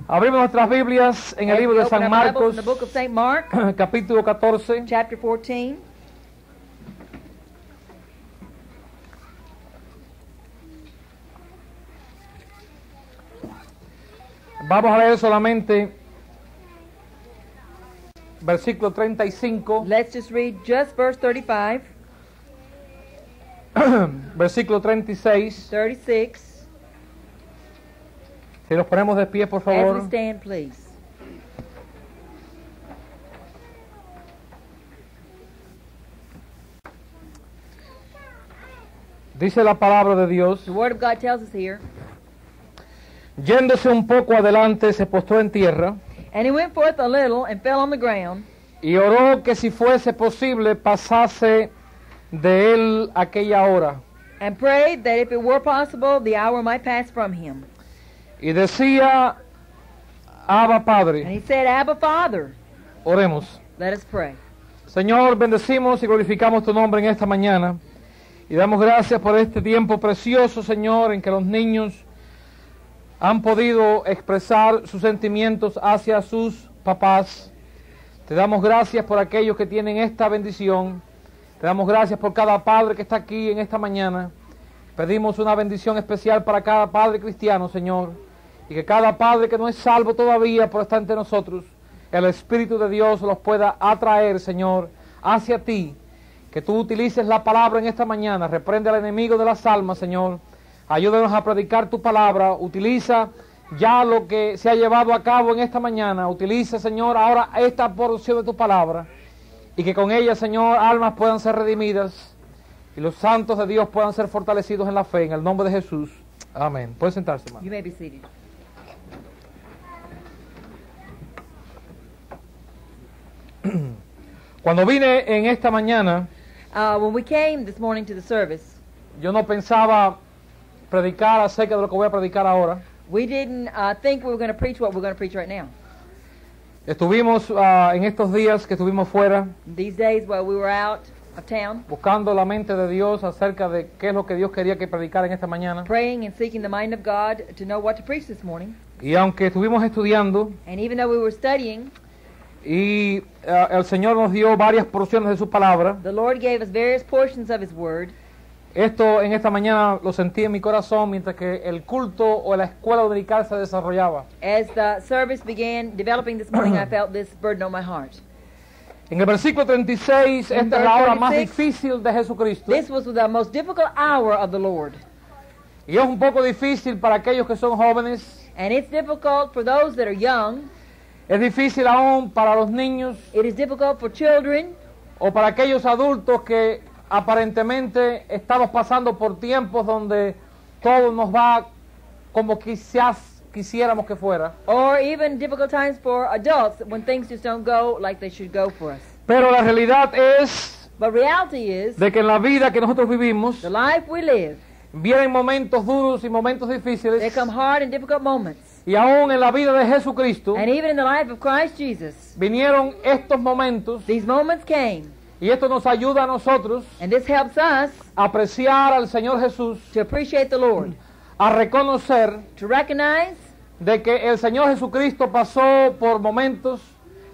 Abrimos nuestras Biblias en el libro de San Marcos, capítulo 14. Chapter 14. Vamos a leer solamente versículo 35, Let's just read just verse 35, versículo 36. 36. Si nos ponemos de pie, por As we favor. stand, please. Dice la palabra de Dios: The Word of God tells us here, yéndose un poco adelante, se postró en tierra and he went forth a little and fell on the ground, y oró que si fuese posible pasase de él aquella hora. and prayed that if it were possible, the hour might pass from him. Y decía: Abba And Padre. he said, Abba, Father, Oremos. let us pray. Señor, bendecimos y glorificamos tu nombre en esta mañana y damos gracias por este tiempo precioso, Señor, en que los niños han podido expresar sus sentimientos hacia sus papás. Te damos gracias por aquellos que tienen esta bendición. Te damos gracias por cada padre que está aquí en esta mañana. Pedimos una bendición especial para cada padre cristiano, Señor, y que cada padre que no es salvo todavía por estar entre nosotros, el Espíritu de Dios los pueda atraer, Señor, hacia ti. Que tú utilices la palabra en esta mañana. Reprende al enemigo de las almas, Señor. Ayúdanos a predicar tu palabra. Utiliza ya lo que se ha llevado a cabo en esta mañana. Utiliza, Señor, ahora esta porción de tu palabra. Y que con ella, Señor, almas puedan ser redimidas. Y los santos de Dios puedan ser fortalecidos en la fe. En el nombre de Jesús. Amén. Puede sentarse, hermano. You may be seated. Cuando vine en esta mañana, When we came this morning to the service, yo no pensaba predicar acerca de lo que voy a predicar ahora. we didn't think we were going to preach what we're going to preach right now. Estuvimos en estos días que estuvimos fuera, These days while we were out of town, buscando la mente de Dios acerca de qué es lo que Dios quería que predicara en esta mañana. praying and seeking the mind of God to know what to preach this morning. Y aunque estuvimos estudiando And even though we were studying, y el Señor nos dio varias porciones de su palabra, the Lord gave us various portions of His Word. esto en esta mañana lo sentí en mi corazón mientras que el culto o la escuela dominical se desarrollaba. As the service began developing this morning, I felt this burden on my heart. En el versículo 36, esta es la hora más 36, difícil de Jesucristo. This was the most difficult hour of the Lord. Y es un poco difícil para aquellos que son jóvenes. And it's difficult for those that are young. Es difícil aún para los niños It is difficult for children o para aquellos adultos que aparentemente estamos pasando por tiempos donde todo nos va como quizás quisiéramos que fuera. or even difficult times for adults when things just don't go like they should go for us. Pero la realidad es But reality is, de que en la vida que nosotros vivimos the life we live, vienen momentos duros y momentos there difíciles, come hard and difficult moments. y aún en la vida de Jesucristo And even in the life of Christ Jesus, vinieron estos momentos, these moments came. y esto nos ayuda a nosotros And this helps us a apreciar al Señor Jesús, to appreciate the Lord, a reconocer to recognize de que el Señor Jesucristo pasó por momentos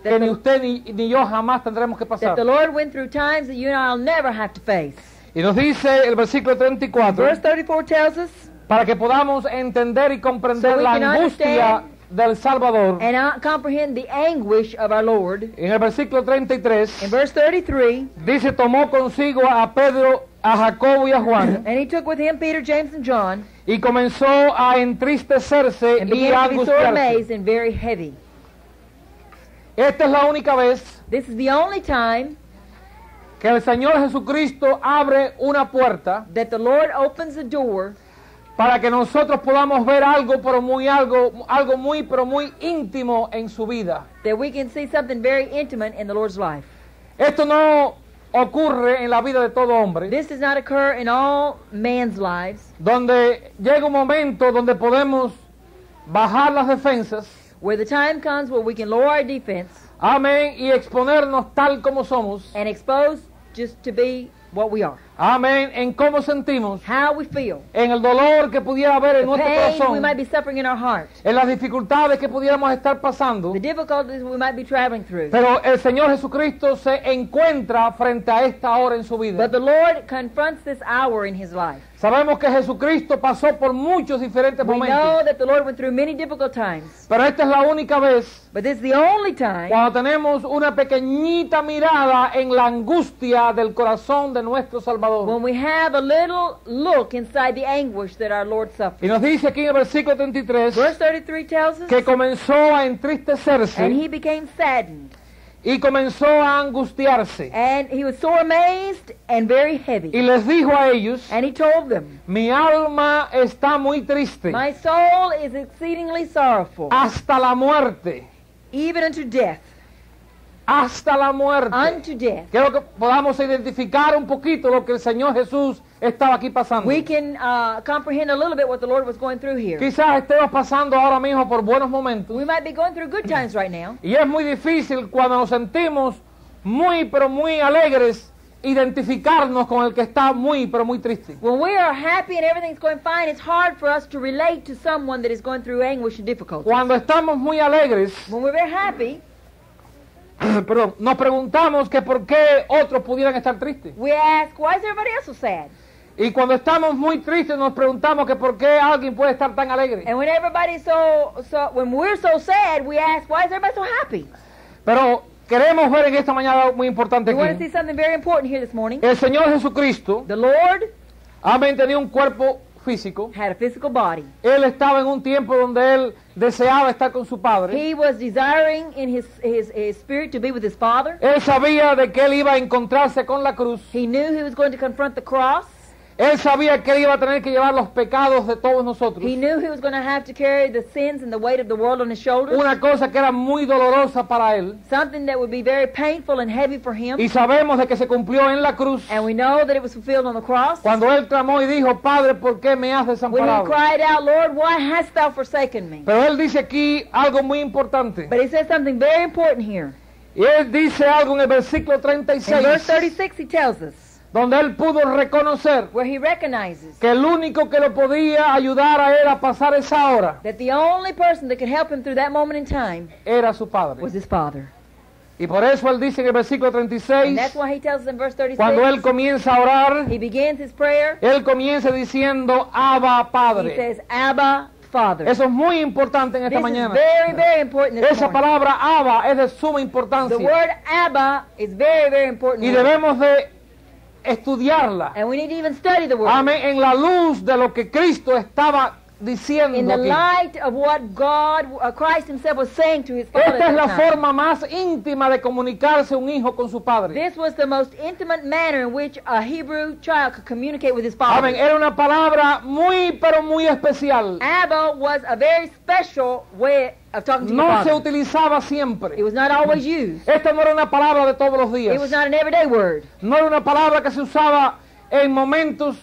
que ni usted ni yo jamás tendremos que that pasar. the Lord went through times that you and I'll never have to face. Y nos dice el versículo 34, Verse 34 tells us, para que podamos entender y comprender So we la can angustia del Salvador. and comprehend the anguish of our Lord. En el versículo In 33 verse 33, dice: tomó consigo a Pedro, a Jacobo y a Juan, and he took with him Peter, James, and John, y comenzó a entristecerse and y began a to be so angustiarse. amazed and very heavy. Esta es la única vez This is the only time que el Señor Jesucristo abre una puerta that the Lord opens the door para que nosotros podamos ver algo muy íntimo en su vida. that we can see something very intimate in the Lord's life. Esto no ocurre en la vida de todo hombre, This does not occur in all man's lives, donde llega un momento donde podemos bajar las defensas, where the time comes where we can lower our defense amén, y exponernos tal como somos, and expose just to be what we are. Amén. En cómo sentimos, how we feel, en el dolor que pudiera haber en the nuestro pain we corazón, might be suffering in our heart, en las dificultades que pudiéramos estar pasando. the difficulties we might be traveling through. Pero el Señor Jesucristo se encuentra frente a esta hora en su vida. But the Lord confronts this hour in his life. Sabemos que Jesucristo pasó por muchos diferentes We know momentos, that the Lord went through many difficult times, pero esta es la única vez but this is the only time cuando tenemos una pequeñita mirada en la angustia del corazón de nuestro Salvador. when we have a little look inside the anguish that our Lord Y suffered. nos dice aquí en el versículo 33 Verse 33 tells us, que comenzó a entristecerse and he became saddened, y comenzó a angustiarse. and he was sore amazed and very Y heavy. les dijo a ellos, And he told them, mi alma está muy triste my soul is exceedingly sorrowful, hasta la muerte, even unto death, hasta la muerte. unto death. Quiero que podamos identificar un poquito lo que el Señor Jesús estaba aquí pasando. We can comprehend a little bit what the Lord was going through here. Quizás estemos pasando ahora mismo por buenos momentos. We might be going through good times right now. Y es muy difícil cuando nos sentimos muy pero muy alegres identificarnos con el que está muy pero muy triste. When we are happy and everything's going fine, it's hard for us to relate to someone that is going through anguish and difficulty. Cuando estamos muy alegres, When we're very happy, perdón, nos preguntamos que por qué otros pudieran estar tristes. we ask, why is everybody else so sad? Y cuando estamos muy tristes nos preguntamos que por qué alguien puede estar tan alegre. And when everybody's when we're so sad, we ask, why is everybody so happy? Pero queremos ver en esta mañana algo muy importante We want to see aquí. something very important here this morning. El Señor Jesucristo, The Lord amén, tenía un cuerpo físico. had a physical body. Él estaba en un tiempo donde él deseaba estar con su Padre. He was desiring in his spirit to be with his Father. Él sabía de que él iba a encontrarse con la cruz. He knew he was going to confront the cross. Él sabía que él iba a tener que llevar los pecados de todos nosotros. He knew he was going to have to carry the sins and the weight of the world on his shoulders. Una cosa que era muy dolorosa para él. Something that would be very painful and heavy for him. Y sabemos de que se cumplió en la cruz. And we know that it was fulfilled on the cross. Cuando él clamó y dijo, Padre, ¿por qué me has When he desamparado? cried out, Lord, why hast thou forsaken me? Pero él dice aquí algo muy importante. But he says something very important here. Y él dice algo en el versículo In verse 36, 36 he tells us, donde él pudo reconocer where he recognizes que el único que lo podía ayudar a él a pasar esa hora that the only person that could help him through that moment in time era su Padre. was his Father. Y por eso él dice en el versículo And 36, that's why he tells us in verse cuando él 36, comienza a orar, he begins his prayer, él comienza diciendo, Abba he Padre. says, Abba, Father. Eso es muy importante en esta This is mañana. very, very important this Esa morning. palabra Abba es de suma The importancia. word Abba is very, very important. Y word. debemos de estudiarla. And we need to even study the word. Amén. En la luz de lo que Cristo estaba diciendo In the aquí. light of what God, Christ himself was saying to his Father Esta es at la that time. forma más íntima de comunicarse un hijo con su padre. This was the most intimate manner in which a Hebrew child could communicate with his father. Amén. Era una palabra muy, pero muy especial. Abba was a very special way of talking to your No se father. utilizaba It siempre. was not always used. Esta no era una palabra de todos los It was días. not an everyday word. No era una palabra que se usaba en momentos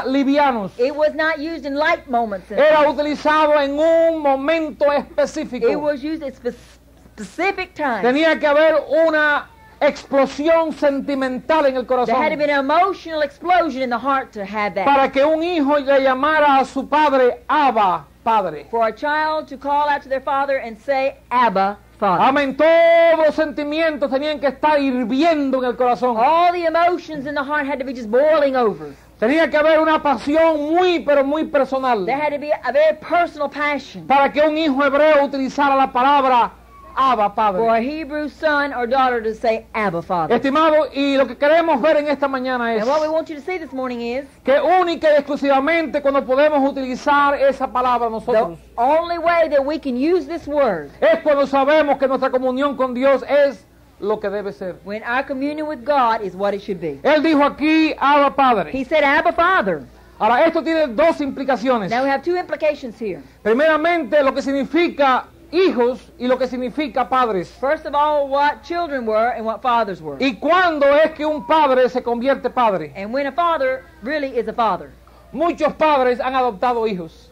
livianos. It was not used in light moments. Era utilizado en un momento It específico. was used at specific times. Tenía que haber una explosión sentimental en el There had to be corazón an emotional explosion in the heart to have that. para que un hijo le llamara a su padre Abba, Padre. For a child to call out to their father and say, Abba, Father. Amén. Todos los sentimientos tenían que estar hirviendo en el corazón. All the emotions in the heart had to be just boiling over. Tenía que haber una pasión muy, pero muy personal There had to be a very personal passion para que un hijo hebreo utilizara la palabra Abba, for Padre. a Hebrew son or daughter to say, Abba, Father. Estimado, y lo que queremos ver en esta mañana es And what we want you to see this morning is que única y exclusivamente cuando podemos utilizar esa palabra the nosotros only way that we can use this word es cuando sabemos que nuestra comunión con Dios es lo que debe ser. when our communion with God is what it should be. Él dijo aquí, Abba, Padre. He said, Abba, Father. Ahora, esto tiene dos implicaciones. Now we have two implications here. Primeramente, lo que significa hijos y lo que significa padres. First of all, what children were and what fathers were. ¿Y cuándo es que un padre se convierte padre? And when a father really is a father. Muchos padres han adoptado hijos.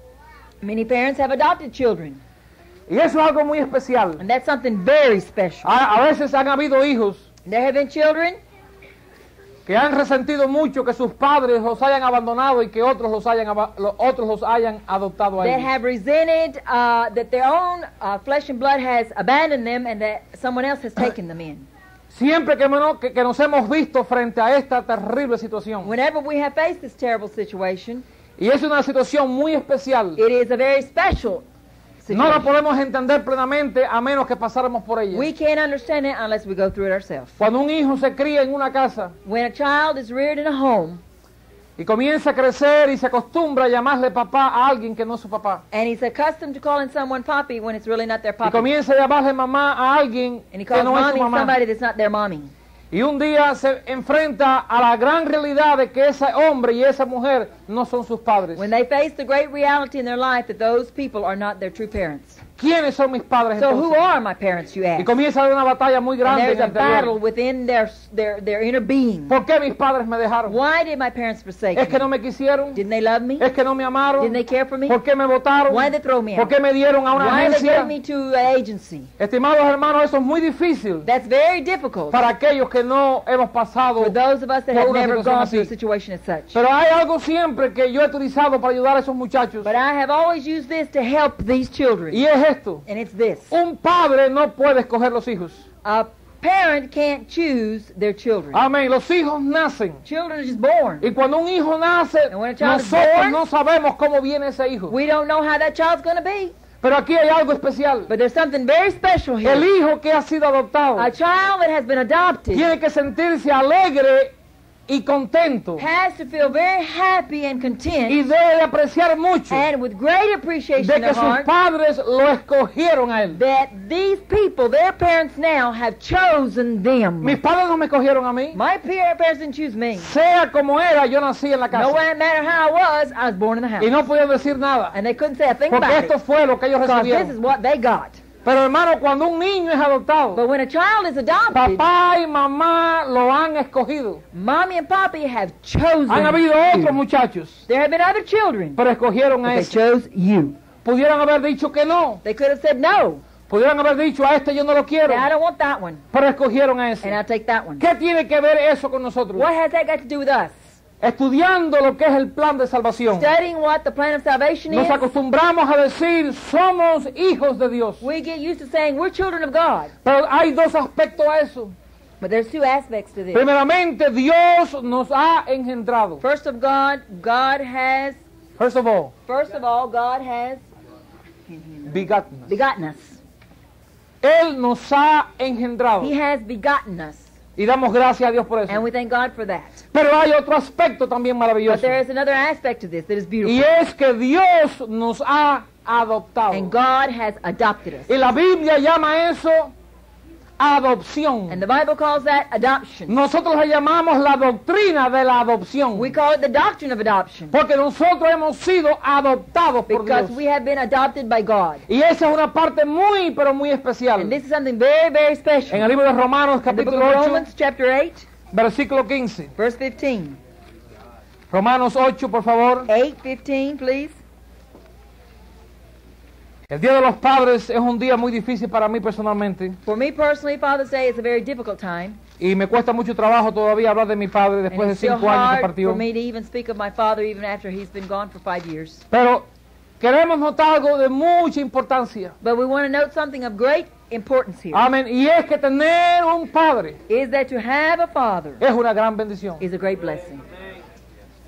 Many parents have adopted children. Y eso es algo muy especial. And that's something very special. A veces han habido hijos There have been children que han resentido mucho que sus padres los hayan abandonado y que otros los hayan adoptado a that ellos. have resented that their own flesh and blood has abandoned them and that someone else has taken them in. Siempre que nos hemos visto frente a esta terrible situación, Whenever we have faced this terrible situation, y es una situación muy especial, it is a very special no la situation. podemos entender plenamente a menos que pasáramos por ella. We can't understand it unless we go through it ourselves. Cuando un hijo se cría en una casa When a child is reared in a home y comienza a crecer y se acostumbra a llamarle papá a alguien que no es su papá, and he's accustomed to calling someone papi when it's really not their y papi, comienza a llamarle mamá a alguien and he que calls no es su mommy mamá, somebody that's not their mommy, y un día se enfrenta a la gran realidad de que ese hombre y esa mujer no son sus padres. when they face the great reality in their life that those people are not their true parents. ¿Quiénes son mis padres So who entonces? are my parents, you Y ask? comienza a haber una batalla muy And grande en there's a el interior. battle within their inner being. ¿Por qué mis padres me dejaron? Why did my parents forsake ¿Es que no me? me quisieron? Didn't they love me? ¿Es que no me amaron? Didn't they care for me? ¿Por qué me votaron? Why did they throw me ¿Por out? qué me dieron a una Why did they agencia? give me to an agency? Estimados hermanos, eso es muy difícil That's very difficult para aquellos que no hemos pasado. for those of us that por have una never situación gone through a así. situation as such. Pero hay algo siempre que yo he utilizado para ayudar a esos muchachos, But I have always used this to help these children. y es esto. And it's this. Un padre no puede escoger los hijos. A parent can't choose their children. Amén. Los hijos nacen. Children are just born. Y cuando un hijo nace, And when a child is nosotros born, no sabemos cómo viene ese hijo. We don't know how that child's going to be. Pero aquí hay algo especial. But there's something very special El here. hijo que ha sido adoptado A child that has been adopted tiene que sentirse alegre y contento, has to feel very happy and y content debe de apreciar mucho and with great de appreciation que of sus heart padres lo escogieron a él. that these people, their parents now, have chosen them. Mis padres no me escogieron a mí. My parents didn't choose me. Sea como era, yo nací en la No casa matter how I was born in the house. y no podía decir nada, And they couldn't say a thing porque about esto it. fue lo que ellos Because this is recibieron. what they got. Pero hermano, cuando un niño es adoptado, But when a child is adopted, papá y mamá lo han escogido. mommy and papi have chosen Han habido you. otros muchachos, There have been other children, pero escogieron but a they ese. chose you. Pudieran haber dicho que no. They could have said no. Pudieran haber dicho a este yo no lo quiero, I don't want that one, pero escogieron a and ese. I'll take that one. ¿Qué tiene que ver eso con nosotros? What has that got to do with us? Estudiando lo que es el plan de salvación, Studying what the plan of salvation nos is, acostumbramos a decir somos hijos de Dios. we get used to saying we're children of God. Pero hay dos aspectos a eso. But there's two aspects to this. Primeramente, Dios nos ha engendrado. First of all, God has Begotten us. begotten us. Él nos ha engendrado. He has begotten us, Y damos gracias a Dios por eso. and we thank God for that. Pero hay otro aspecto también But maravilloso. there is another aspect to this that is Y beautiful. es que Dios nos ha adoptado. And God has adopted us. Y la Biblia llama eso adopción. And the Bible calls that adoption. Nosotros le llamamos la doctrina de la adopción. We call it the doctrine of adoption Porque nosotros hemos sido adoptados por because Dios. we have been adopted by God. Y esa es una parte muy, pero muy especial. And this is something very, very En special. el libro de Romanos, In the book capítulo of 8, Romans, chapter 8, versículo 15. verse 15. Romanos 8, por favor. 8:15, please. El Día de los Padres es un día muy difícil para mí personalmente. For me personally, Father's Day is a very difficult time. Y me cuesta mucho trabajo todavía hablar de mi padre And después de it's still 5 años que hard partió. for me to even speak of my father even after he's been gone for 5 years. Pero queremos notar algo de mucha importancia. But we want to note something of great importance here. Amén. Y es que tener un padre Is that to have a father es una gran bendición. is a great blessing.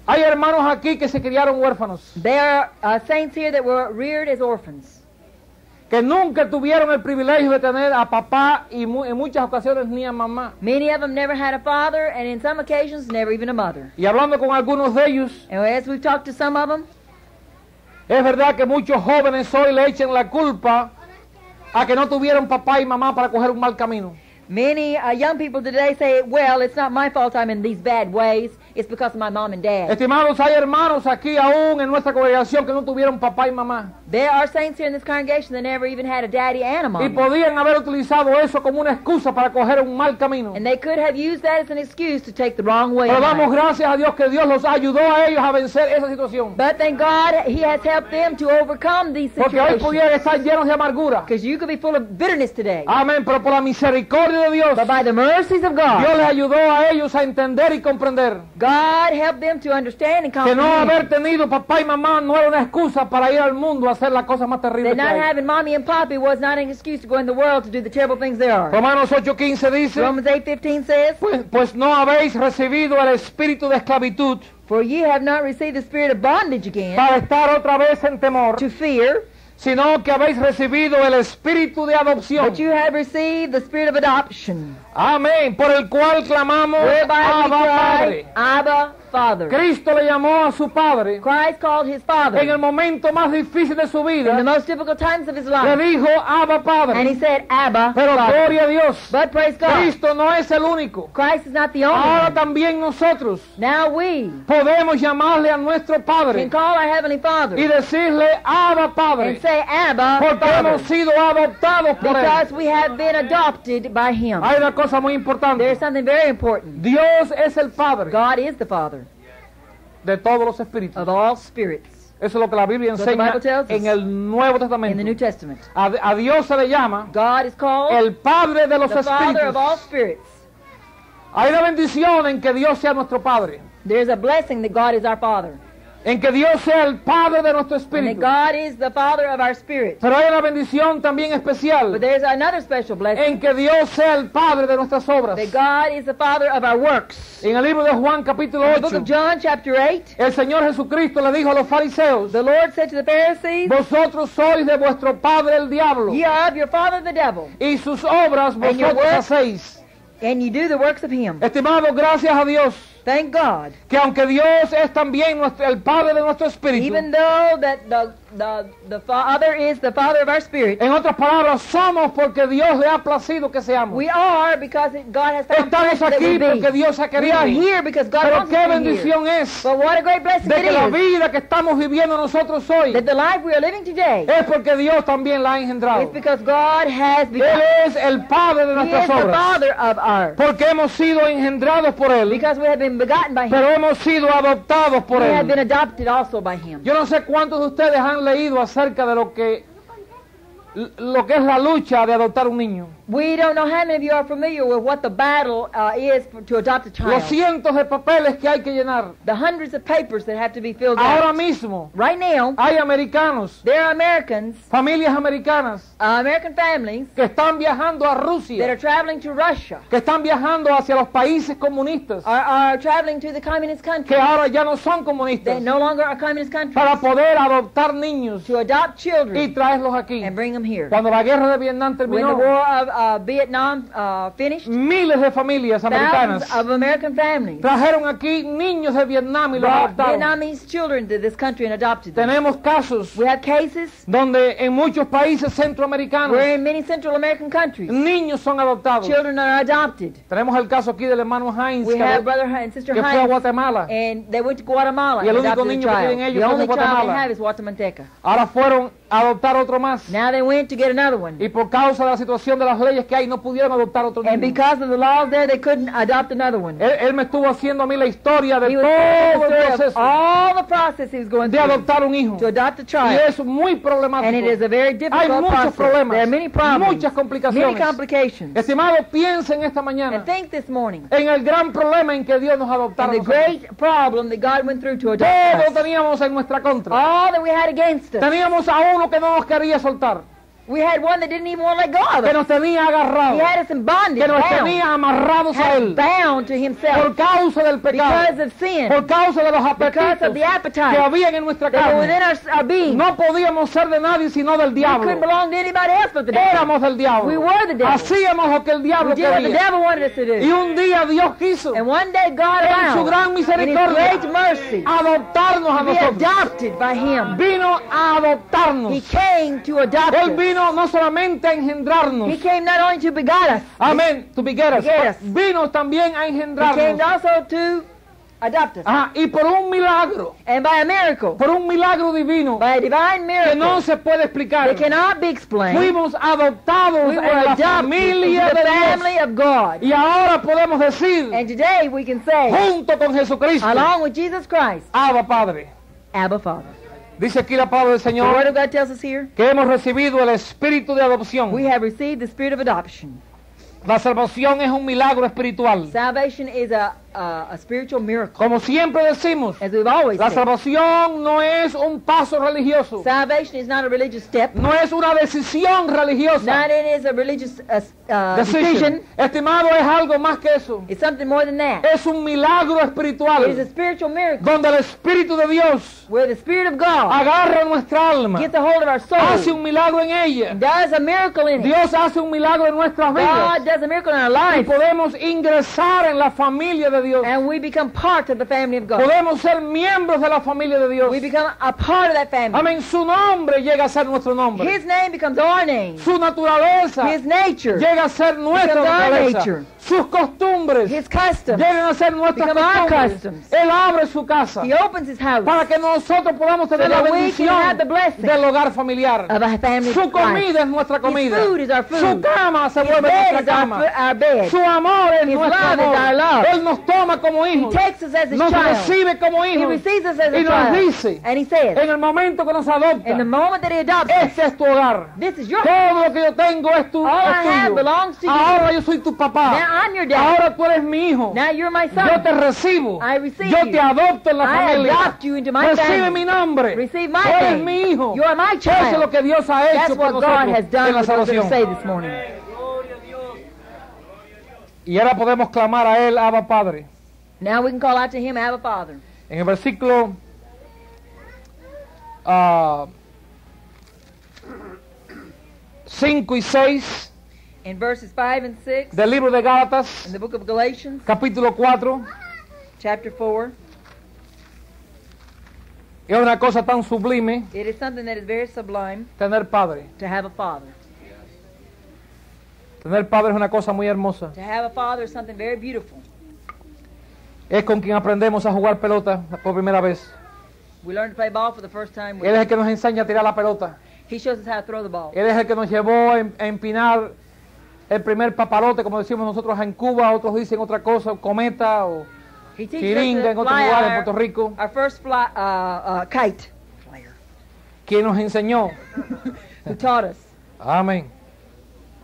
Hay hermanos aquí que se criaron huérfanos, There are saints here that were reared as orphans, que nunca tuvieron el privilegio de tener a papá y en muchas ocasiones ni a mamá. Many of them never had a father, and in some occasions, never even a mother. Y hablando con algunos de ellos, And as we've talked to some of them, es verdad que muchos jóvenes hoy le echan la culpa a que no tuvieron papá y mamá para coger un mal camino. many young people today say, well, it's not my fault I'm in these bad ways. it's because of my mom and dad. Estimados, hay hermanos aquí aún en nuestra congregación que no tuvieron papá y mamá. There are saints here in this congregation that never even had a daddy and a Y mom. podían haber utilizado eso como una excusa para coger un mal camino. And they could have used that as an excuse to take the wrong way. Pero in damos life. gracias a Dios que Dios los ayudó a ellos a vencer esa situación. But thank God He has helped them to overcome these Porque hoy situations. pudieran estar llenos de amargura. Because you could be full of bitterness today. Amén, pero por la misericordia de Dios, But by the mercies of God, Dios les ayudó a ellos a entender y comprender God helped them to understand and que no haber comprehend tenido papá y mamá no era una excusa para ir al mundo a hacer las cosas más terribles that que not hay. having mommy and poppy was not an excuse to go in the world to do the terrible things there are. Romanos 8:15 dice, Romans 8:15 says, pues no habéis recibido el espíritu de esclavitud For ye have not received the spirit of bondage again para estar otra vez en temor, to fear, sino que habéis recibido el espíritu de adopción. but you have received the spirit of adoption, Amén, por el cual clamamos, whereby we Abba Padre. cry, Abba, Father. Cristo le llamó a su Padre Christ called His Father en el momento más difícil de su in the vida. most difficult times of His Le life. dijo Abba And Padre. He said, Abba, Pero Father. gloria a Dios. But praise God, Cristo no es el único. Christ is not the only Ahora one. también nosotros Now we podemos llamarle a nuestro can Padre call our Heavenly y Father decirle Abba and Padre. say, Abba, Porque hemos Father, sido adoptados por because Él. we have been adopted by Him. Hay una cosa muy importante. There's something very important. Dios es el Padre God is the Father de todos los espíritus. of all spirits Eso es lo que la Biblia That's what the enseña Bible tells us en el Nuevo in the New Testamento. Testament. A Dios se le llama God is called el Padre de los the Father of all espíritus. spirits. Hay una bendición en que Dios sea nuestro Padre, There's a blessing that God is our Father, en que Dios sea el Padre de nuestro and that espíritu. God is the Father of our spirit. Pero hay una bendición también But especial there's another special blessing, en que Dios sea el Padre de nuestras obras. that God is the Father of our works. En el libro de Juan capítulo In the book 8, of John, chapter 8, el Señor Jesucristo le dijo a los fariseos, the Lord said to the Pharisees, vosotros sois de vuestro padre el diablo, Ye are of your father the devil, y sus obras And your vosotros works- hacéis. and ye do the works of him. Estimados, gracias a Dios, Thank God. que aunque Dios es también el Padre de nuestro espíritu, Even though that the Father is the Father of our spirit, en otras palabras, somos porque Dios le ha placido que seamos. we are because God has found Estamos pleasure that we aquí porque be. Dios ha We are querido. here because God Pero wants qué us to be here. bendición es But what a great blessing de it que la is vida que estamos viviendo nosotros hoy that the life we are living today es porque Dios también la ha is engendrado. because God has Él begun. es el Padre de He is nuestras the obras, Father of ours. porque hemos sido engendrados por Él, Because we have been begotten by Him, pero hemos sido adoptados por we have been Él. adopted also by Him. Yo no sé cuántos de ustedes han leído acerca de lo que es la lucha de adoptar un niño. We don't know how many of you are familiar with what the battle is to adopt a Los child. cientos de papeles que hay que llenar. The hundreds of papers that have to be filled Ahora out. mismo Right now, hay americanos, there are Americans, familias americanas, American families que están viajando a that are Rusia, traveling to Russia, que están viajando hacia los países comunistas, are traveling to the communist que countries ahora ya no son that comunistas, no longer are communist countries, para poder adoptar niños to adopt y children traerlos aquí. and bring them here. Cuando la guerra de Vietnam When the terminó, war of Vietnam finished, miles de familias americanas thousands of American families trajeron aquí niños de Vietnam y los brought adoptaron. Vietnamese children to this country and adopted them. Tenemos casos We have cases donde en muchos países centroamericanos where in many Central American countries, niños son adoptados. children are adopted. Tenemos el caso aquí del hermano Heinz We have que brother and sister fue a Heinz, Guatemala. and they went to Guatemala Y el and único adopted a niño que tienen child. ellos The fue only de child they Guatemala. have is Guatemalteca. Ahora fueron a adoptar otro más. Now they went to get another one. Y por causa de la situación de las leyes que hay, no pudieron adoptar otro And niño. because of the laws there, they couldn't adopt another one. Él me estuvo haciendo a mí la historia de He was telling todo the el story of proceso all the process he was going de through adoptar un hijo. to adopt a Y child. es muy problemático. And it is a very Hay difficult muchos process. problemas, There are many problems, muchas many complicaciones. complications. Estimado, piensen esta mañana And think this morning en el gran problema en que Dios nos adoptara. and the a nosotros. great problem that God went through to adopt Todo us. teníamos en nuestra contra. All that we had against us. Teníamos a uno que no nos quería soltar, We had one that didn't even want to let go of que us. nos tenía He agarrados, had us in bondage, que nos bound, tenía amarrados a had él bound to himself por causa del pecado, because of sin, por causa de los because apetitos of the que appetite habían en nuestra that were within carne. our being. No podíamos ser de nadie sino del We couldn't diablo. belong to anybody else but the devil. Éramos del diablo. We were the devil. Hacíamos lo que el diablo We did what the quería. devil wanted us to Y do. un día Dios quiso And one day God en su allowed, gran in His misericordia, great mercy, adoptarnos a to be nosotros. adopted by Him. Vino a He adoptarnos. came to adopt Él us. vino no solamente a engendrarnos. He came not only to begot us, Amén. To beget us. Beget us. Vino también a He came engendrarnos. also to adopt us. Y por un milagro, And by a miracle, por un milagro divino by a divine que no miracle, se puede explicar, that cannot be explained, fuimos adoptados we en were la adopted familia into the de Dios. family of God. Y ahora podemos decir, And today we can say, junto con Jesucristo, along with Jesus Christ, Abba Padre. Abba Father. Dice aquí la palabra del The Word Señor of God tells us here, que hemos recibido el espíritu de adopción. we have received the spirit of adoption. La salvación es un milagro espiritual. Salvation is a spiritual miracle. Como siempre decimos, As we've always la said, salvación no es un paso religioso, salvation is not a religious step. no es una decisión religiosa. Not it is a religious Decision. decision. Estimado, es algo más que eso. It's something more than that. Es un milagro It is a espiritual spiritual miracle donde el Espíritu de Dios where the Spirit of God agarra nuestra alma, gets a hold of our hace soul, un milagro en ella. does a miracle in it. Dios hace un milagro en nuestras God vidas does a miracle in our y lives, podemos ingresar en la familia de Dios. and we become part of the family of God. Podemos ser miembros de la familia de Dios. We become a part of that family. Amén. Su nombre llega a ser nuestro nombre. His name becomes our name. Su naturaleza His nature, llega a ser nuestra becomes our naturaleza. nature. Sus costumbres his customs. llegan a ser nuestras become our costumbres. customs. Él abre su casa He opens his house para que nosotros podamos tener so la that we can bendición have the blessing del hogar familiar. of a family Su of Christ. comida es nuestra comida. His food is our food. Su cama se His vuelve bed nuestra is our, cama. our bed. Su amor es His nuestro love is amor. our love. Él nos toma como He hijos. takes us as his Nos child. recibe como He hijos. receives us as a Y nos child. dice, And he says, en el momento que nos adopta, in the moment that he adopts us, este es tu hogar. this is your Todo lo que yo tengo es All I have tuyo. belongs to you. Ahora yo soy tu papá. Now I'm your dad. Ahora tú eres mi hijo. Now you're my son. Yo te recibo. I receive Yo you. te adopto en la I familia. adopt you into my Recibe family. mi nombre. Receive my Tú eres name. mi hijo. You are my Eso es lo child. que Dios ha hecho That's por what God has nosotros done en la with those that salvación. say this morning. Y ahora podemos clamar a Él, Abba Padre. Now we can call out to him, Abba Father. En el versículo 5 y 6 In verses 5 and 6 del libro de Gálatas, in the book of Galatians, capítulo 4, chapter 4, es una cosa tan sublime it is something that is very sublime tener padre. to have a father. Tener padre es una cosa muy hermosa. To have a father is something very beautiful. Es con quien aprendemos a jugar pelota por primera vez. We learned to play ball for the first time. Él es el que nos enseña a tirar la pelota. He shows us how to throw the ball. Él es el que nos llevó a empinar el primer papalote, como decimos nosotros en Cuba, otros dicen otra cosa, cometa o He teaches Chiringa us en to otros fly lugares, en Puerto Rico. our first kite. Quien nos enseñó. Who taught us. Amén.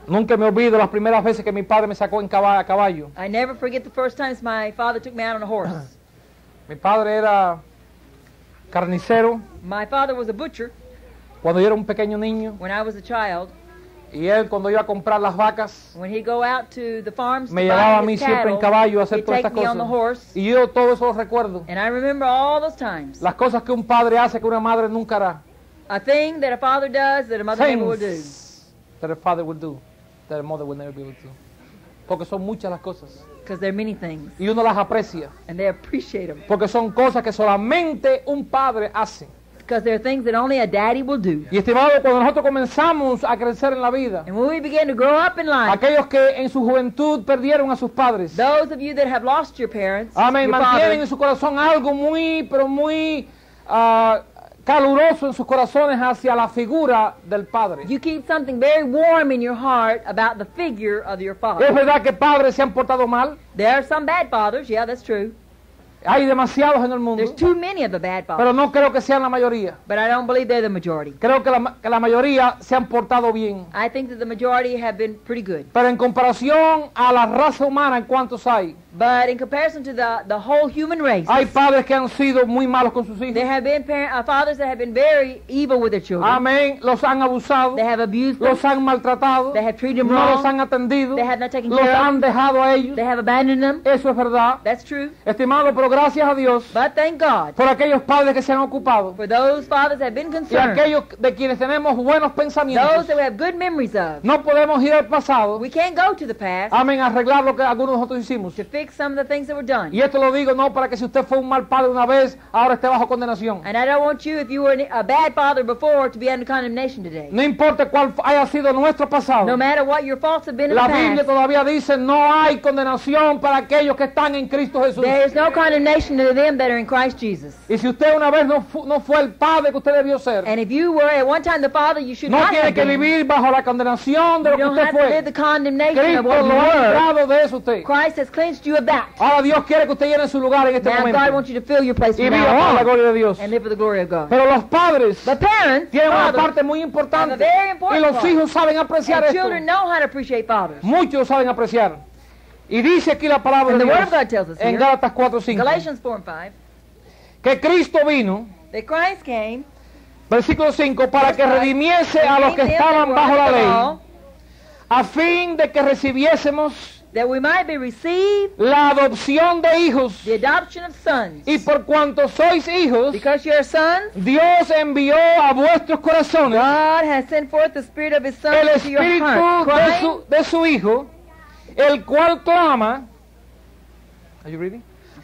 Nunca me olvido las primeras veces que mi padre me sacó a caballo. I never forget the first times my father took me out on a horse. Mi padre era carnicero My father was a butcher cuando yo era un pequeño niño. when I was a child. Y él, cuando iba a comprar las vacas, When he'd go out to the farms me to llevaba a buy mí his siempre en cattle, caballo a hacer he'd todas take estas me on the cosas. horse. Y yo todo eso lo recuerdo. And I remember all those times. Las cosas que un padre hace que una madre nunca hará. A thing that a father does that a mother never will do. Things that a father would do, that a mother would never be able to. Porque son muchas las cosas. Because there are many things. Y uno las aprecia. And they appreciate them. Porque son cosas que solamente un padre hace. Because there are things that only a daddy will do. Y estimado, cuando nosotros comenzamos a crecer en la vida, And when we begin to grow up in life, aquellos que en su juventud perdieron a sus padres, those of you that have lost your parents, amén, your mantienen en father, su corazón algo muy, pero muy caluroso en sus corazones hacia la figura del padre. you keep something very warm in your heart about the figure of your Es father. verdad que padres se han portado mal. There are some bad fathers, yeah, that's true. Hay demasiados en el There's mundo, too many of the bad fathers. pero no creo que sean la mayoría. But I don't believe they're the majority. Creo que la mayoría se han portado bien. I think that the majority have been pretty good. Pero en comparación a la raza humana, ¿en cuántos hay? But in comparison to the whole human race, Hay padres que han sido muy malos con sus hijos. there have been fathers that have been very evil with their children. Amén. Los han abusado, They have abused them. los han maltratado, They have treated them no wrong. los han atendido, They have not taken los care of han dejado a ellos. They have abandoned them. Eso es verdad. That's true. Estimado, pero gracias a Dios But thank God por aquellos padres que se han ocupado for those fathers that have been y concerned, aquellos de quienes tenemos buenos those pensamientos. that we have good memories of. No podemos ir al pasado, We can't go to the past amén, a arreglar lo que algunos de nosotros hicimos. to fix some of the things that were done. Y esto lo digo no para que si usted fue un mal padre una vez, ahora esté bajo condenación. And I don't want you, if you were a bad father before, to be under condemnation today. No importa cuál haya sido nuestro pasado. No matter what your faults have been in La the Biblia past, todavía dice no hay condenación para aquellos que están en Cristo Jesús. there is no condemnation condemnation to them that are in Christ Jesus. Y si usted una vez no fue el padre que usted debió ser, And if you were at one time the father you should no not tiene have que been. vivir bajo la condenación de lo You que don't usted have to live the fue. condemnation of Cristo what you lo ha were. librado de eso usted. Christ has cleansed you of that. Ahora Dios quiere que usted llene su lugar en este Now God momento wants you to fill your place y from viva now para la on gloria de Dios. and live for the glory of God. Pero los padres The parents, tienen una fathers, parte muy have a importante very y important los part. hijos saben apreciar And esto. children know how to appreciate fathers. Muchos saben apreciar. Y dice aquí la palabra And de the Word Dios of God tells us en here, Gálatas 4:5 Galatians 4 and 5, que Cristo vino, that Christ came versículo 5, para que Verse 5, redimiese to a los redeem que them that estaban were bajo under la the ley, law, a fin de que recibiésemos that we might be received la adopción de hijos. the adoption of sons. Y por cuanto sois hijos, Because you are sons, Dios envió a vuestros corazones God has sent forth the Spirit of His Son el into your espíritu heart, crying, de su Hijo, el cual clama. Are you reading?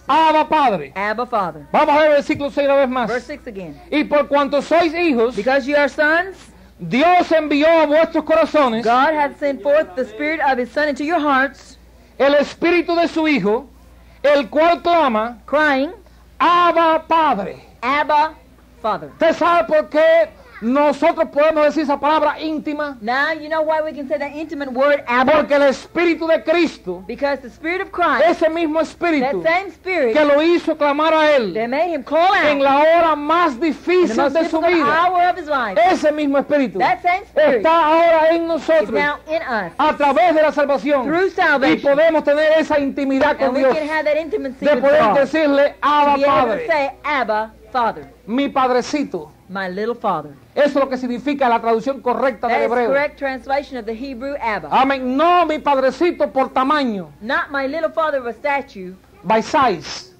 Abba Padre. Abba, Father. Vamos a ver el versículo 6 una vez más. Verse 6 again. Y por cuanto sois hijos, Because you are sons, Dios envió a vuestros corazones God hath sent forth the Spirit of His Son into your hearts, el espíritu de su Hijo, el cual clama, crying, Abba Padre. Abba, Father. ¿Usted sabe por qué nosotros podemos decir esa palabra íntima? Now you know why we can say that intimate word, Abba? Porque el espíritu de Cristo, Because the Spirit of Christ, ese mismo that espíritu same Spirit que lo hizo clamar a that Él made Him call en out la hora más in the difícil most de su difficult vida, hour of His life, ese mismo espíritu that same Spirit está ahora en is nosotros now in us a través de la salvación through y salvation. podemos tener esa intimidad And con we Dios can have that intimacy de with poder God. decirle To Abba be able to Padre, say, Abba, Father, mi padrecito. my little Father. Eso es lo que significa la traducción correcta That del is the hebreo. correct translation of the Hebrew Abba. Amén. No mi padrecito por tamaño, Not my little father of a statue. by size.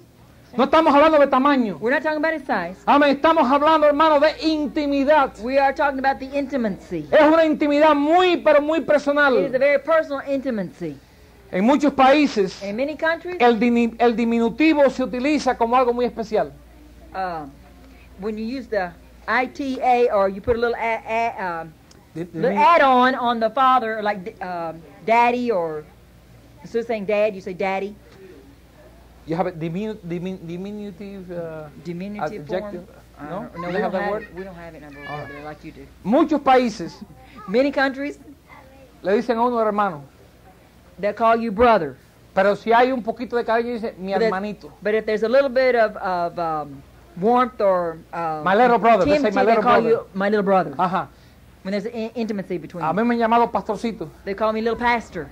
No estamos hablando de tamaño. We're not talking about his size. Amén. Estamos hablando, hermano, de intimidad. We are talking about the intimacy. Es una intimidad muy, pero muy It is personal. a very personal intimacy. En muchos países, In many countries, el diminutivo se utiliza como algo muy especial. when you use the ITA or you put a little little You add-on on the father, like daddy, or instead of saying dad, you say daddy. have a diminutive Diminutive form. adjective. No, No, you we don't have that have word. it. We don't have it in our All right. vocabulary like you do. Muchos países Many countries, le dicen a uno hermano, they call you brother. pero si hay un poquito de cariño dice mi But if- hermanito. But if there's a little bit of warmth or My little brother, they say intimacy, my they little call brother. you my little brother. Ajá. When there's intimacy between A you. mí me han llamado pastorcito, They call me little pastor.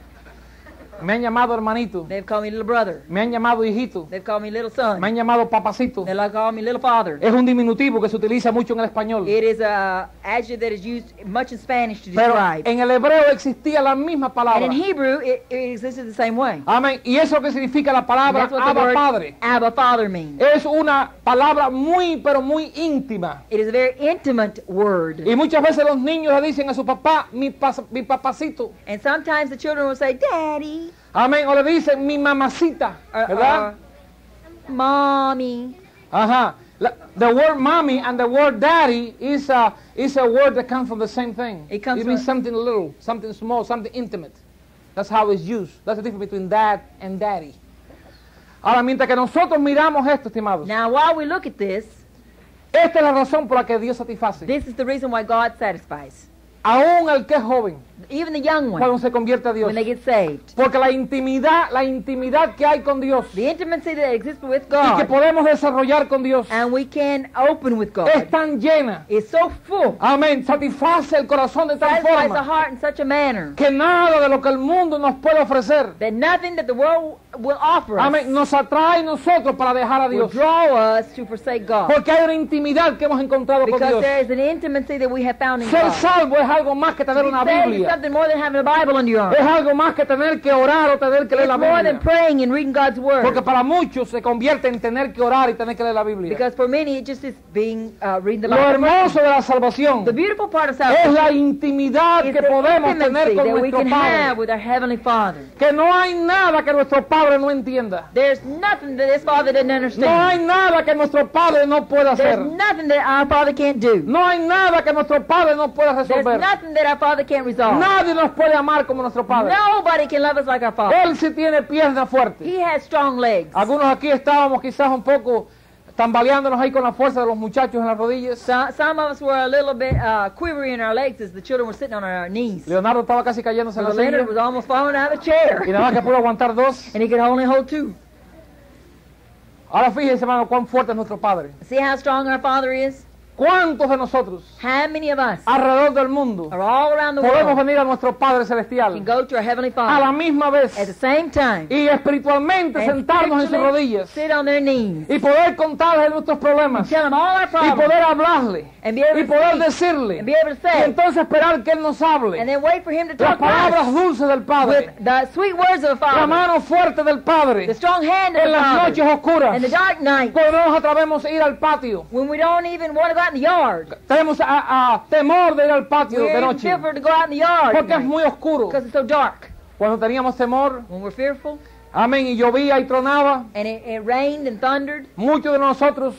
me han llamado hermanito, They've called me little brother. me han llamado hijito, They've called me little me son. han llamado papacito. They like call me little father. Es un diminutivo que se utiliza mucho en el español. It is a adjective that is used much in Spanish to Pero describe. en el hebreo existía la misma And palabra. in Hebrew, it existed the same way. Amén. Y eso es lo que significa la And palabra that's what the Abba word Padre. Abba Father means. Es una palabra muy, pero muy íntima. It is a very intimate word. Y muchas veces los niños le dicen a su papá, mi papacito. And sometimes the children will say, Daddy, Amén. O le dicen, mi mamacita. ¿Verdad? Mommy. Ajá. The word mommy and the word daddy is a word that comes from the same thing. It comes means from- something little, something small, something intimate. That's how it's used. That's the difference between dad and daddy. Ahora, mientras que nosotros miramos esto, estimados, Now, while we look at this, esta es la razón por la que Dios satisface. this is the reason why God satisfies. Aún el que es joven, Even the young cuando ones, se convierte a Dios. when they get saved. Porque la intimidad que hay con Dios The intimacy that exists with y que God podemos desarrollar con Dios and we can open with es God tan llena. is so full, Amén. Satisface el corazón de tal satisfies the forma heart in such a manner que nada de lo que el mundo nos puede ofrecer, that nothing that the world will offer us amén, nos atrae a nosotros para dejar a will Dios. draw us to forsake God. Porque hay una intimidad que hemos encontrado con Because Dios. there is an intimacy that we have found in Ser God. salvo es algo más que tener una Saved is Biblia. something more than having a Bible under your arm. Es algo más que tener que orar o tener que leer It's la more than Biblia. praying and reading God's Word. Porque para muchos se convierte en tener que orar y tener que leer la Biblia. Because for many it just is being reading the Lo Bible. hermoso de la salvación The beautiful part of es salvation la intimidad is que the podemos tener intimacy con that we nuestro can have Padre. with our Heavenly Father. Que no hay nada que nuestro Padre no entienda. There's nothing that this Father doesn't No hay understand. nada que nuestro Padre no pueda There's hacer. nothing that our Father can't do. No hay nada que nuestro Padre no pueda There's resolver. nothing that our Father can't resolve. Nadie nos puede amar como nuestro Padre. Nobody can love us like our Father. Él sí tiene piernas fuertes. He has strong legs. Algunos aquí estábamos quizás un poco tambaleándonos ahí con la fuerza de los muchachos en las rodillas. Some of us were a little bit quivery in our legs as the children were sitting on our knees. Leonardo estaba casi cayéndose en la Leonard silla was almost falling out of the chair. y nada más que pudo aguantar dos. And he could only hold two. Ahora fíjense, hermano, cuán fuerte es nuestro Padre. See how strong our Father is? ¿Cuántos de nosotros How many of us alrededor del mundo are all around the podemos world venir a nuestro Padre can Celestial go to our Heavenly a la Father misma vez at the same time y espiritualmente and sentarnos en sus spiritually rodillas sit on their knees y poder contarles nuestros problemas tell them all our y problems poder hablarle and be able y to poder speak decirle and be able to y say entonces esperar que Él nos and hable then wait for Him to las talk to palabras us dulces del Padre, with the sweet words of the la Father, mano fuerte del Padre the strong hand of en the las Father noches oscuras in the dark night cuando no nos atrevemos a ir al patio. when we don't even want to go out in the yard. Tenemos temor de ir al patio We're de even noche fearful to go out in the yard porque es muy oscuro. because it's so dark. Cuando teníamos temor, When we're fearful amén, y llovía y tronaba, and it rained and thundered, muchos de nosotros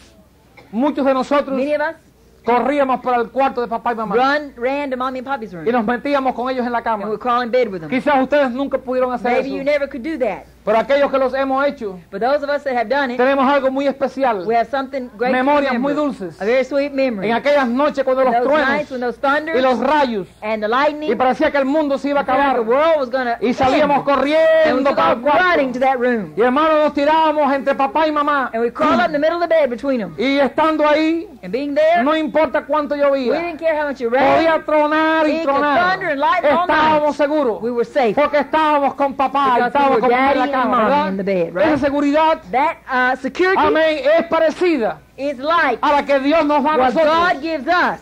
many of us corríamos para el cuarto de papá y mamá ran to Mommy and Papa's room y nos metíamos con ellos en la and cama. we'd crawl in bed with them. Quizás ustedes nunca pudieron hacer Maybe you eso, never could do that, pero aquellos que los hemos hecho, but those of us that have done it, tenemos algo muy especial. we have something great to Memorias muy remember. dulces. A very sweet memory. En aquellas noches cuando los Those nights when truenos those thunders y los rayos and the y lightning parecía que el mundo se iba a felt like acabar the world was going to y salíamos and we corriendo took para off el cuarto running to that room y hermanos nos tirábamos entre papá y mamá and we crawled up in the middle of the bed between them y estando ahí and being there, no importa cuánto we llovía, didn't care how much it rained, podía tronar y It could tronar, thunder and lightning all estábamos night. seguros we were safe. porque estábamos con papá y Because estábamos we con were mamá en la daddy and cama, mommy ¿verdad? in the bed, right? Esa seguridad, That security amén, es parecida is like a la que Dios nos da a what nosotros God gives us.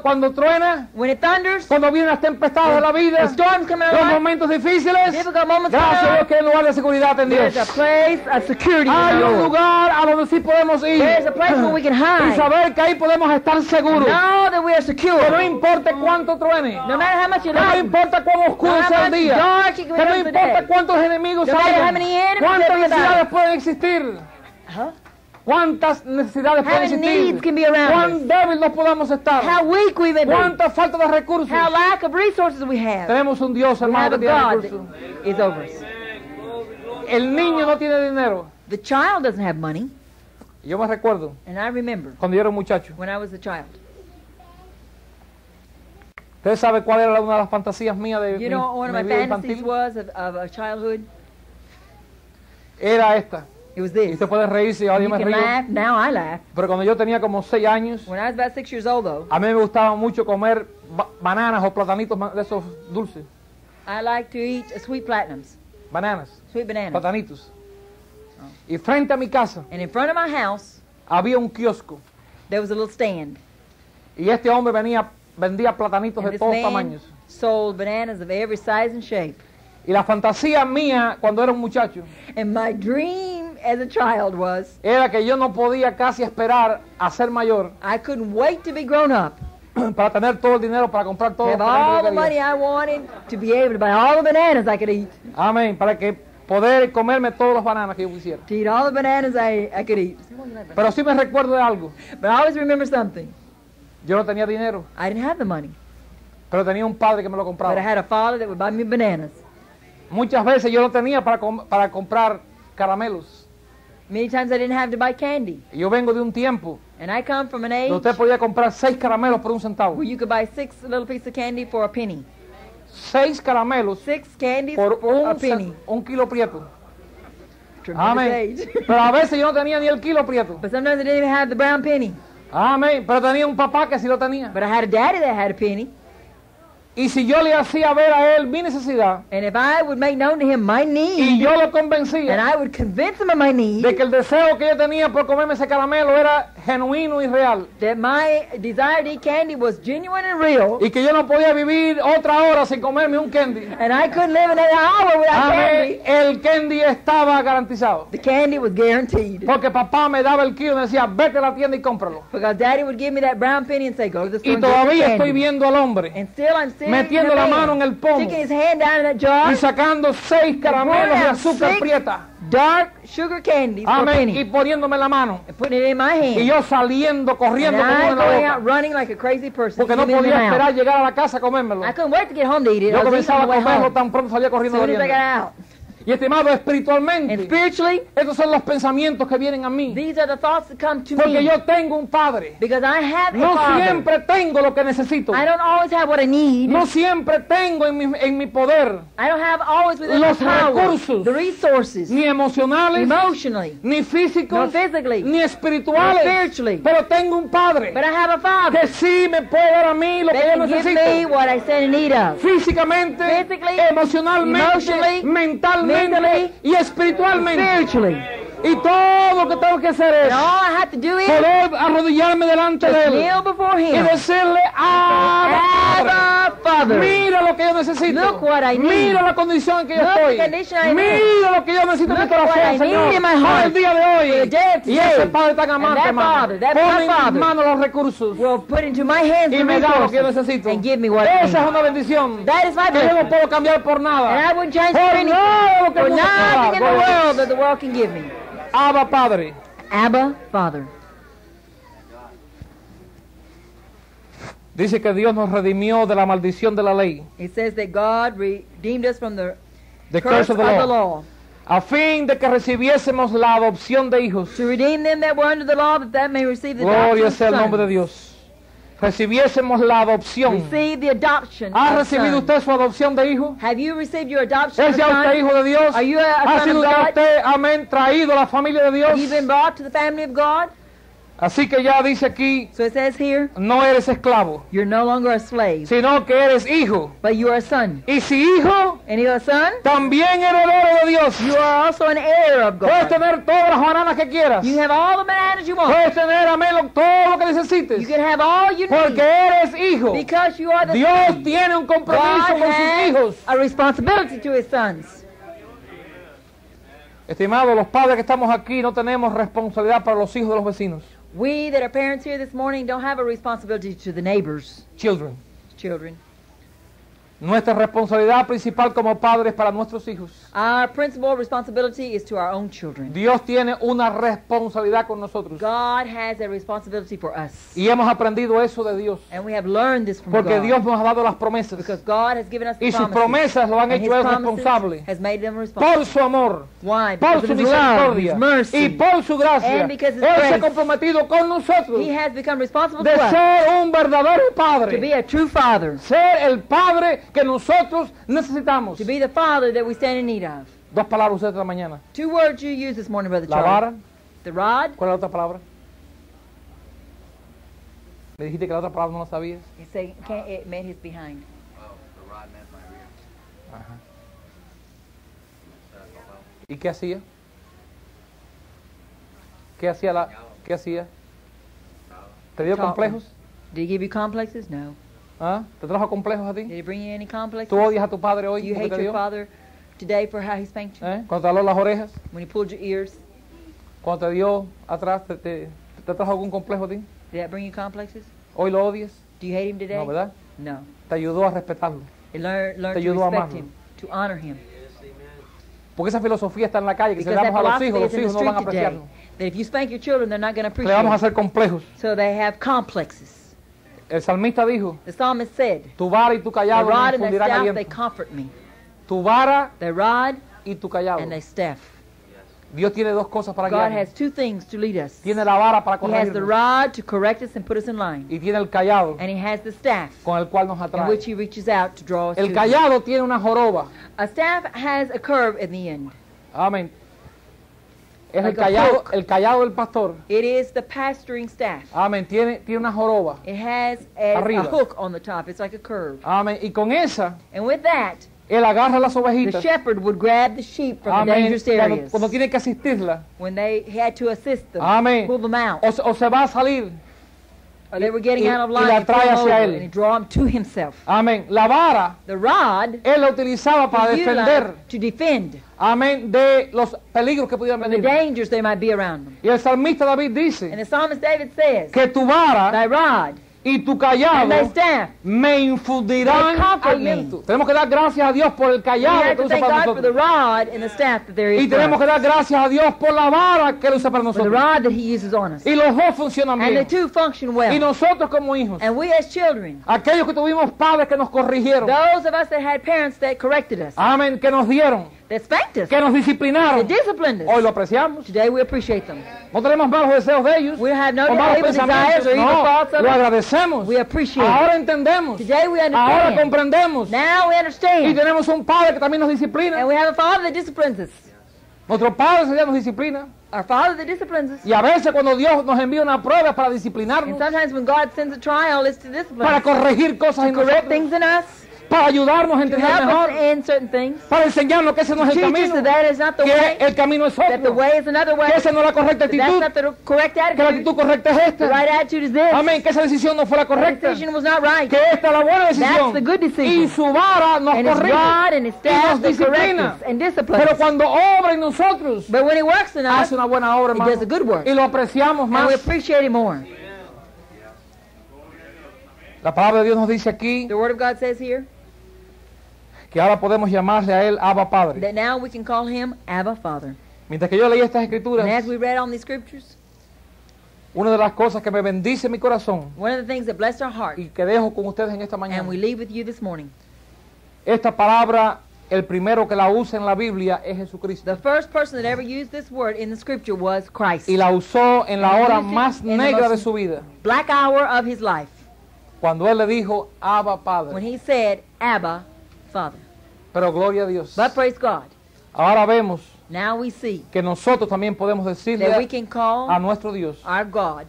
cuando truena, When it thunders, cuando vienen las tempestades de la the vida, storms come in our los life, momentos difíciles. difficult moments Gracias a come Dios que hay un lugar de seguridad en Dios. there's a place, a security in Hay the un Lord. lugar a donde sí podemos ir There's a place where we can y hide. saber que ahí podemos estar seguros. Know that we are Que no secure. importa cuánto truene, No matter how much you que no like, importa cuán oscuro no sea matter el how día, dark it que no becomes the importa day, cuántos enemigos no matter how hayan, many enemies cuántas there be about necesidades us. pueden existir, Huh? cuántas necesidades How pueden many needs existir, can be around cuán us, débil nos podamos estar, how weak we may be, cuánta falta de recursos. how lack of resources we have. Tenemos un Dios, We hermano, have que a tiene God recursos. that is over us. El niño no tiene dinero. The child doesn't have money, Yo me recuerdo and I remember cuando yo era un muchacho. when I was a child. ¿Usted sabe cuál era una de las fantasías mías de You know what one of mi my vida fantasies infantil? was of a childhood? Era esta. It was Y this. usted puede reírse, ahora You yo me can río. laugh, now I laugh. Pero cuando yo tenía como 6 años, When I was about 6 years old though, a mí me gustaba mucho comer bananas o platanitos de esos dulces. I like to eat sweet platinums, Bananas, sweet bananas. platanitos. Y frente a mi casa And in front of my house, había un kiosco. there was a little stand. Y este hombre vendía platanitos And de this todos man tamaños. sold bananas of every size and shape. Y la fantasía mía cuando era un muchacho And my dream as a child was, era que yo no podía casi esperar a ser mayor I couldn't wait to be grown up, para tener todo el dinero para comprar to todo have lo all que the money quería. I wanted, to be able to buy all the bananas I could eat, Amén, para que poder comerme todos los bananas que yo quisiera. to eat all the bananas I could eat. Pero sí me recuerdo de algo. But I always remember something. Yo no tenía dinero, I didn't have the money, pero tenía un padre que me lo but I compraba. had a father that would buy me bananas. Muchas veces yo no tenía para comprar caramelos. Many times I didn't have to buy candy. Y yo vengo de un tiempo And I come from an age donde usted podía comprar 6 caramelos por un centavo. where you could buy 6 little pieces of candy for a penny. 6 caramelos 6 candies por for a penny. un kilo prieto. Tremendous Amén. age. Pero a veces yo no tenía ni el kilo prieto. But sometimes I didn't even have the brown penny. Amén. Pero tenía un papá que sí lo tenía. But I had a daddy that had a penny. Y si yo le hacía ver a él mi necesidad And if I would make known to him my y need, yo lo and convencía I would convince him of my need, de que el deseo que yo tenía por comerme ese caramelo era genuino y real that my desire to eat candy was genuine and real, y que yo no podía vivir otra hora sin comerme un candy, and I couldn't live another hour without amén, candy, el candy estaba garantizado. the candy was guaranteed. Porque papá me daba el kilo y me decía, vete a la tienda y cómpralo. Because daddy would give me that brown penny and say, go to the store Y and get the todavía estoy candy. viendo al hombre And still I'm sitting metiendo in the la van, mano en el pomo sticking his hand down in that jar, y sacando 6 caramelos de pouring out azúcar 6 prieta dark sugar candies for a Amén. Y penny. poniéndome la mano. And putting it in my hand. Y yo saliendo, corriendo And con uno I en la going boca. out running like a crazy person. Porque no giving them podía out. esperar llegar a la casa a comérmelo. I couldn't wait to get home to eat it. Yo I was eating comenzaba on a the way comerlo home. tan pronto salía As corriendo soon as I corriendo. got out. Y estimado, And espiritualmente, spiritually, estos son los pensamientos que vienen a mí. these are the thoughts that come to Porque me. yo tengo un padre. Because I have a No father. siempre tengo lo que necesito. I don't always have what I need. No siempre tengo en mi poder, I don't have always within los my power recursos, the resources, ni emocionales, emotionally, ni nor físicos, physically, ni nor espirituales. spiritually. Pero tengo un padre But I have a father que sí me puede dar a mí lo que that yo can give me necesito. what I stand in need of. Físicamente, Physically, emocionalmente, emotionally, mentalmente mentally, y espiritualmente. Spiritually. Y todo lo que tengo que hacer es And all I have to do is poder arrodillarme delante de just él kneel before y him. decirle, Abba, Father. Mira lo que yo necesito. Look what I need. Mira la condición en que yo Look estoy. the condition I Mira lo que yo necesito en mi Look what I corazón, need Señor. in my Para heart el día de for the hoy. day of Y ese today. Padre tan amante, that hermano, Father, that pone my en mis Father manos los recursos will put into my hands y the me da lo que yo resources necesito. and give me what I Esa es need. una bendición That is my que yo no blessing. puedo cambiar por And nada. I wouldn't change Por for anything, nada lo que for el mundo pueda nothing in dar. the Gloria a world that the world can give me. Abba, Padre. Abba, Father. Dice que Dios nos redimió de la maldición de la ley, It says that God redeemed us from the the curse curse of of the the law, law, a fin de que recibiésemos la adopción de hijos. to redeem them that were under the law, that may receive the adoption Gloria of sea el nombre de sons. Dios. Recibiésemos la adopción. Receive the adoption ¿Ha of recibido sons. usted su adopción de hijo? Have you received your adoption ¿Es of ya usted son? hijo de Dios? Are you a ¿Ha son sido of ya God? usted, amén, traído a la familia de Dios? Have you been brought to the family of God? Así que ya dice aquí, So it says here, no eres esclavo, you're no longer a slave, sino que eres hijo. but you are a son. Y si hijo, And you're a son, también heredero de Dios. you are also an heir of Puedes God. tener todas las bananas que quieras. You have all the bananas you want. Puedes tener, amén, todo lo que You necesites. can have all you Porque need eres hijo. because you are the Dios son. tiene un compromiso God con sus hijos. has a responsibility to his sons. Estimados, los padres que estamos aquí no tenemos responsabilidad para los hijos de los vecinos. We that are parents here this morning don't have a responsibility to the neighbors' Children. children. Nuestra responsabilidad principal como padres para nuestros hijos. Our principal responsibility is to our own children. Dios tiene una responsabilidad con nosotros. God has a responsibility for us. Y hemos aprendido eso de Dios. And we have learned this from Porque God. Dios nos ha dado las promesas. Because God has given us the Y sus promises. promesas lo han And hecho his él promises responsable. has made them responsible. Por su amor, Why? por Because su of his love, misericordia his mercy. y por su gracia. And because his Él se ha grace. comprometido con nosotros He has become responsible de to us ser un verdadero to padre. be a true father, Ser el padre que nosotros necesitamos. to be the father that we stand in need of. Dos palabras usted esta mañana. 2 words you use this morning, Brother La Charlie. vara. The rod. ¿Cuál es la otra palabra? Me dijiste que la otra palabra no la sabías. You say it meant his behind. Ajá. ¿Y qué hacía? ¿Qué hacía qué hacía? ¿Te dio Taught complejos? Did he give you complexes? No. ¿Ah? ¿Te trajo complejos a Did ti? he bring you any complexes? ¿Tú odias a tu padre hoy? Do you porque hate te your dio? father today for how he spanked you? ¿Eh? Cuando te habló las orejas, When he pulled your ears? cuando te dio atrás, ¿te trajo algún complejo a ti? Did that bring you complexes? ¿Hoy lo odias? Do you hate him today? No, ¿verdad? No. Te ayudó a respetarlo. You learn Te to ayudó a respect amarlo. him, to honor him. Porque esa filosofía está en la calle, que si le Because that damos a los philosophy hijos is in the no van a street today. apreciarnos. That if you spank your children, they're not going to Le vamos a appreciate hacer it. complejos. So they have complexes. El salmista dijo, The psalmist said, tu vara y tu the callado me rod and the infundirán staff, they aliento. comfort me. Tu vara The rod y tu callado. and the staff. Dios tiene dos cosas para God guiarnos. has 2 things to lead us. Tiene la vara para He has the corregirnos. rod to correct us and put us in line. Y tiene el callado And he has the staff con el cual nos in atrae. which he reaches out to draw us El to him. callado tiene una joroba. A staff has a curve in the end. Amén. Es Like a hook. el callado del pastor. It is the pastoring staff. Amén. Tiene una joroba. It has a Arriba. hook on the top. It's like a curve. Amén. Y con esa, And with that, él agarra las the ovejitas. shepherd would grab the sheep from the Amén. dangerous areas. Cuando tiene que asistirla. When they had to assist them, Amén. pull them out. O se va a salir. Or they were getting y- out of y line, la he'd pull trae them hacia over él. and he'd draw them to himself. Amén. La vara, The rod él la utilizaba para he utilized defender. to defend Amén. De los peligros que pudieran from the venir. dangers they might be around them. Y el salmista David And dice the psalmist David says, que tu vara thy rod y tu and callado thy staff. me infundirán They comfort aliento. me. Tenemos que dar gracias a Dios por el We callado have que to usa thank para God for the nosotros. rod and the staff that there is Y for tenemos que us, dar gracias a Dios por la vara que Él usa para for the nosotros. rod that He uses on us. Y los dos funcionan And the bien. two function Y well. nosotros como hijos, And we as children, aquellos que tuvimos padres que nos corrigieron, those of us that had parents that corrected us, amén, que nos dieron, that spanked us, que nos that disciplinaron, disciplined hoy us, lo apreciamos. today we appreciate them. No tenemos malos deseos de ellos, We have no o malos evil desires pensamientos, or evil no, thoughts of lo them. agradecemos. We appreciate it. Ahora entendemos, Today we ahora understand. comprendemos, Now we y understand. tenemos un padre que también nos disciplina. And we have a Father that disciplines us. Nuestro padre ese día nos disciplina. Our Father that disciplines us. Y a veces cuando Dios nos envía una prueba es para And disciplinarnos, sometimes when God sends a trial, it's to discipline para us, corregir cosas en to correct nosotros, things in us, para ayudarnos a to entender help us mejor, in certain things, para enseñarnos que ese no es el teach us camino, that that is not the que way, el camino es that the otro, way is another way, que esa no es la correcta that that's actitud, not the correct que la attitude, actitud correcta es the esta. right attitude is this, Amén, que esa decisión no fue la that correcta, decision was not right, que esta es la buena that's the decisión. good Y decision, su vara nos and His corrige rod and His y staff nos that correct disciplina. us and disciplines Pero us. cuando obra en nosotros, But when He works in us, hace una buena obra, He hermano, does a good work, y lo apreciamos and más. we appreciate Him more. La palabra de Dios nos dice aquí The Word of God says here que ahora podemos llamarle a Él Abba Padre. that now we can call Him Abba Father. Mientras que yo leía estas escrituras, And as we read on these scriptures, una de las cosas que me bendice mi corazón one of the things that blessed our heart, y que dejo con ustedes en esta mañana, and we leave with you this morning, esta palabra, el primero que la usa en la Biblia es Jesucristo. the first person that ever used this word in the scripture was Christ. Y la usó en la And hora used it más in the negra de most- su vida, Black hour of his life, cuando Él le dijo Abba when Padre. he said, Abba, Father. Pero gloria a Dios. But praise God, Ahora vemos now we see que nosotros también podemos decirle that we can call a nuestro Dios our God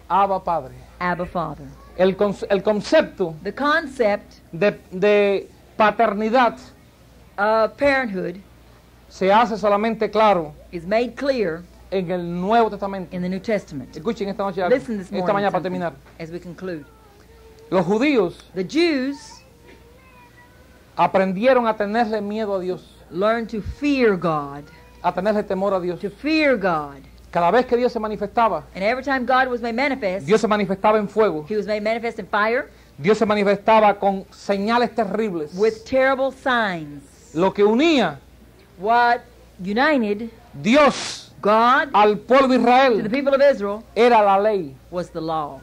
Abba Padre. Abba Father. El concepto The concept de paternidad of parenthood se hace solamente claro is made clear en el Nuevo Testamento. in the New Testament. Escuchen esta noche algo, Listen this esta morning mañana para something terminar. as we conclude. Los judíos The Jews aprendieron a tenerle miedo a Dios, learned to fear God, a tenerle temor a Dios. to fear God. Cada vez que Dios se manifestaba, And every time God was made manifest, Dios se manifestaba en fuego. He was made manifest in fire Dios se manifestaba con señales terribles. with terrible signs. Lo que unía What united Dios God al pueblo de to the Israel people of Israel era la ley was the law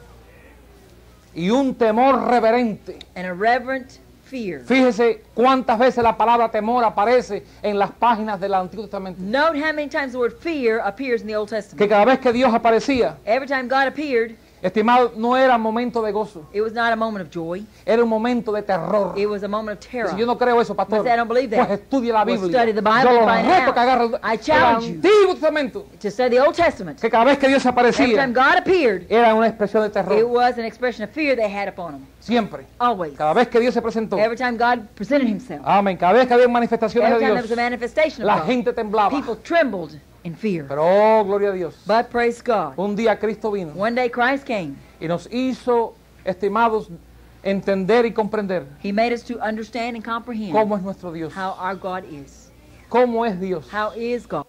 y un temor reverente. and a reverent fear. Fíjese cuántas veces la palabra temor aparece en las páginas del Antiguo Testamento. Note how many times the word fear appears in the Old Que Testament. cada vez que Dios aparecía, Every time God appeared, estimado, no era momento de gozo, it was not a moment of joy. era un momento de terror. It was a moment of terror. Si yo no creo eso, pastor, But I don't believe that. pues estudie la Well, Biblia. study the Bible Yo and lo find it reto out. que agarre I el challenge you Antiguo Testamento, to study the Old Testament. que cada vez que Dios se Every aparecía, time God appeared, era una expresión de it terror. was an expression of fear they had upon him. Siempre. Always. Cada vez que Dios se presentó. Every time God presented himself. Amén. Cada vez que había manifestaciones Every de time there was a Dios, manifestation la of God, gente temblaba. people trembled in fear. Pero, oh, gloria a Dios. But praise God, Un día Cristo vino one day Christ came. y nos hizo, estimados, entender y comprender He made us to understand and comprehend cómo es nuestro Dios. how our God is. Cómo es Dios. How is God?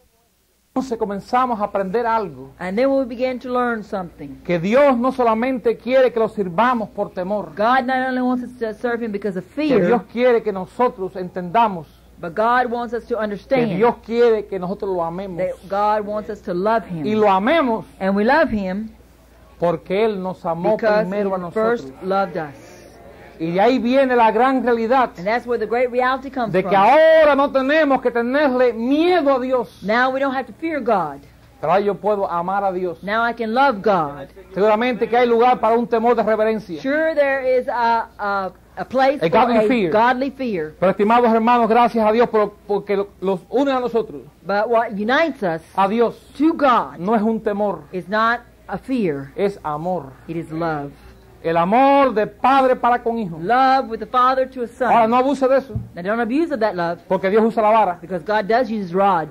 Entonces comenzamos a aprender algo. And then we began to learn something. Que Dios no solamente quiere que lo sirvamos por temor. God not only wants us to serve Him because of Que Dios fear, quiere que nosotros entendamos. but God wants us to Que understand Dios quiere que nosotros lo amemos. that God wants us to love Y Him. lo amemos And we love Him porque Él nos amó because primero a He first nosotros. loved us. Y de ahí viene la gran realidad And that's where the great reality comes de que from. ahora no tenemos que tenerle miedo a Dios. Now we don't have to fear God. Pero ahora yo puedo amar a Dios. Now I can love God. Seguramente que hay lugar para un temor de reverencia. Sure, there is a place A for godly a fear. godly fear. Pero estimados hermanos, gracias a Dios porque los une a nosotros. But what unites us A Dios to God no es un temor, is not a fear. es amor. It is love. El amor de padre para con hijo. Love with the father to a Ahora son. no abuse de eso, Now don't abuse of that love porque Dios usa la vara. because God does use His rod.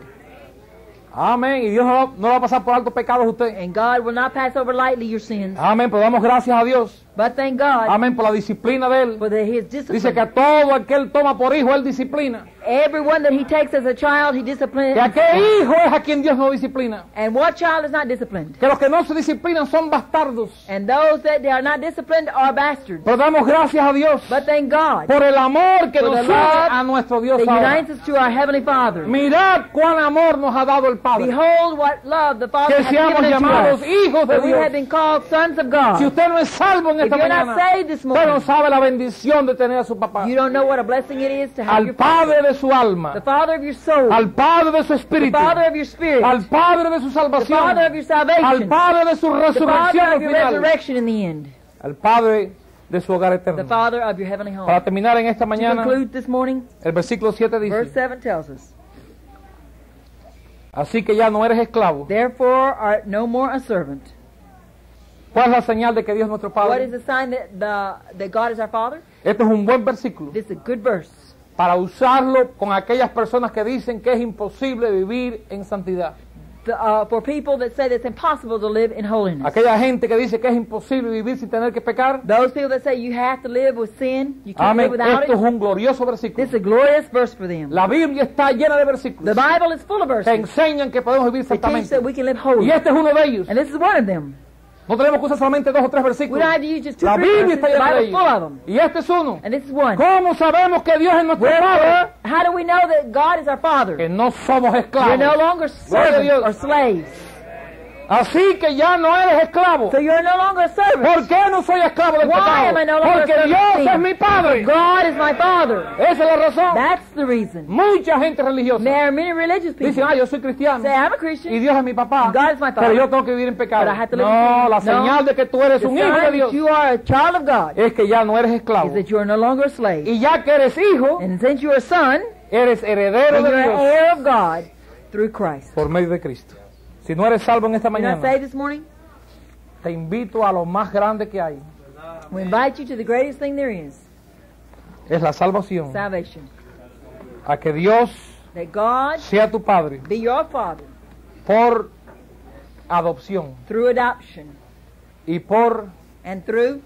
Amén. Y Dios no va a pasar por alto pecados a usted. And God will not pass over lightly your sins. Amén. Pero damos gracias a Dios But thank God Amén, por la disciplina de Él. for His Dice discipline. que a todo aquel toma por hijo, Él disciplina. Everyone that He takes as a child, He disciplines. Que aquel hijo es a quien Dios no disciplina. And what child is not disciplined? Que los que no se disciplinan son bastardos. And those that they are not disciplined are bastards. Pero damos gracias a Dios But thank God por el amor que for nos the une love a nuestro Dios that ahora. unites us to our Heavenly Father. Mirad cuán amor nos ha dado el Padre. Behold what love the Father Que has seamos given unto llamados us. hijos de That we Dios. have been called sons of God. Si usted no es salvo en If esta you're not mañana, saved this usted no morning, sabe la bendición de tener a su papá. you don't know what a blessing it is to have Al your Father. Padre de su The alma. Father of your soul. Al Padre de su The espíritu. Father of your spirit. Al Padre de su The Father salvación. of your salvation. Al Padre de su The resurrección Father al of your final. resurrection in the end. Al Padre de su hogar The eterno. Father of your heavenly home. Para terminar en esta To mañana, conclude this morning, el versículo 7 verse dice: 7 tells us, así que ya no eres esclavo. therefore art no more a servant. ¿Cuál es la señal de que Dios es nuestro What is Padre? the sign that God is our Father? Este es un buen versículo This is a good verse para usarlo con aquellas personas que dicen que es imposible vivir en santidad. for people that say that it's impossible to live in holiness. Aquella gente que dice que es imposible vivir sin tener que pecar. Those people that say you have to live with sin, you can't live Amén. without Esto es it. un glorioso versículo. This is a glorious verse for them. La Biblia está llena de The versículos Bible is full of que verses enseñan que podemos vivir that teach santamente. that we can live Y holy. este es uno de ellos. And this is one of them. No tenemos que usar solamente 2 o 3 We versículos. don't have to use just 2 La or 3 Biblia verses. está The llena de Bible is full of ellos. them. Y este es uno. And this is one. ¿Cómo sabemos que Dios es nuestro Wherefore, Padre? how do we know that God is our Father? Que no somos We're esclavos. no longer Gloria a servants Dios. or slaves. Así que ya no eres esclavo. So you're no longer a servant. ¿Por qué no soy esclavo del Why am I pecado? no longer Porque a servant Dios of sin? es mi Padre. God is my Father. Esa es la razón. That's the reason. Mucha gente religiosa There are many religious people dicen, yo soy cristiano say, I'm a y Christian, Dios es mi papá, God is my father. pero yo tengo que vivir en pecado. But I have to live in No, sin. la No. señal de que tú eres the un hijo sign de that Dios you are a child of God es que ya no eres is esclavo. that you are no longer a slave. Y ya que eres hijo, And since you are a son, eres heredero then de you're an Dios heir of God through Christ. por medio de Cristo. Si no eres salvo en esta You're not mañana, saved this morning? te invito a lo más grande que hay. We invite you to the greatest thing there is, Es la salvación. salvation. A que Dios That God sea tu Padre be your Father por adopción through adoption y por and through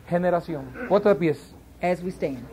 generación. Puesto de pies. as we stand.